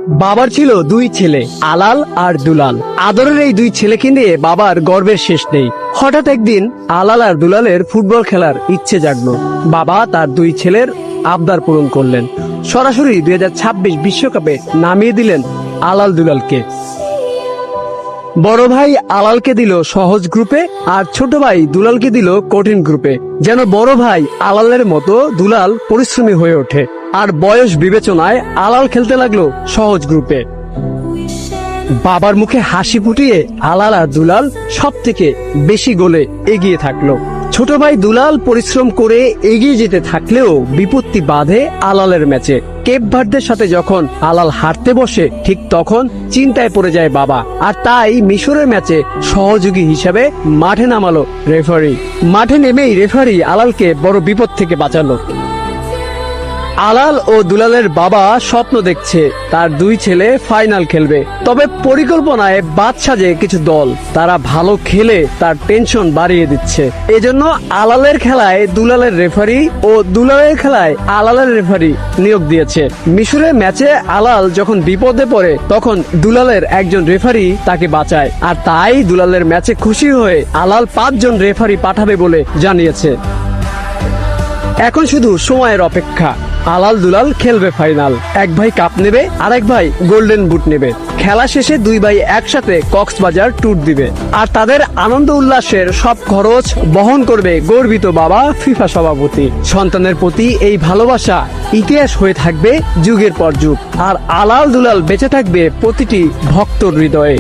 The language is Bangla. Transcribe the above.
বাবার ছিল দুই ছেলে, আলাল আর দুলাল। আদরের এই দুই ছেলেকে নিয়ে বাবার গর্বের শেষ নেই। হঠাৎ একদিন আলাল আর দুলালের ফুটবল খেলার ইচ্ছে জাগলো। বাবা তার দুই ছেলের আবদার পূরণ করলেন। সরাসরি 2026 বিশ্বকাপে নামিয়ে দিলেন আলাল দুলালকে। বড় ভাই আলালকে দিল সহজ গ্রুপে, আর ছোট ভাই দুলালকে দিল কঠিন গ্রুপে, যেন বড় ভাই আলালের মতো দুলাল পরিশ্রমী হয়ে ওঠে। আর বয়স বিবেচনায় আলাল খেলতে লাগলো সহজ গ্রুপে। বাবার মুখে হাসি ফুটিয়ে আলাল আর দুলাল সব থেকে বেশি গোলে এগিয়ে থাকলো। ছোট ভাই দুলাল পরিশ্রম করে এগিয়ে যেতে থাকলেও বিপত্তি বাধে আলালের ম্যাচে। কেপ ভার্দের সাথে যখন আলাল হারতে বসে, ঠিক তখন চিন্তায় পড়ে যায় বাবা। আর তাই মিশরের ম্যাচে সহযোগী হিসেবে মাঠে নামালো রেফারি। মাঠে নেমেই রেফারি আলালকে বড় বিপদ থেকে বাঁচালো। আলাল ও দুলালের বাবা স্বপ্ন দেখছে তার দুই ছেলে ফাইনাল খেলবে, তবে পরিকল্পনায় বাদ সাজে কিছু দল। তারা ভালো খেলে তার টেনশন বাড়িয়ে দিচ্ছে। এজন্য আলালের খেলায় দুলালের রেফারি ও দুলালের খেলায় আলালের রেফারি নিয়োগ দিয়েছে। মিশরের ম্যাচে আলাল যখন বিপদে পড়ে, তখন দুলালের একজন রেফারি তাকে বাঁচায়। আর তাই দুলালের ম্যাচে খুশি হয়ে আলাল 5 জন রেফারি পাঠাবে বলে জানিয়েছে। এখন শুধু সময়ের অপেক্ষা। আলাল দুলাল খেলবে ফাইনাল। এক ভাই কাপ নেবে, আরেক ভাই গোল্ডেন বুট নেবে। খেলা শেষে দুই ভাই একসাথে কক্সবাজার ট্যুর দিবে। আর তাদের আনন্দ উল্লাসের সব খরচ বহন করবে গর্বিত বাবা ফিফা সভাপতি। সন্তানের প্রতি এই ভালোবাসা ইতিহাস হয়ে থাকবে যুগের পর যুগ। আর আলাল দুলাল বেঁচে থাকবে প্রতিটি ভক্তর হৃদয়ে।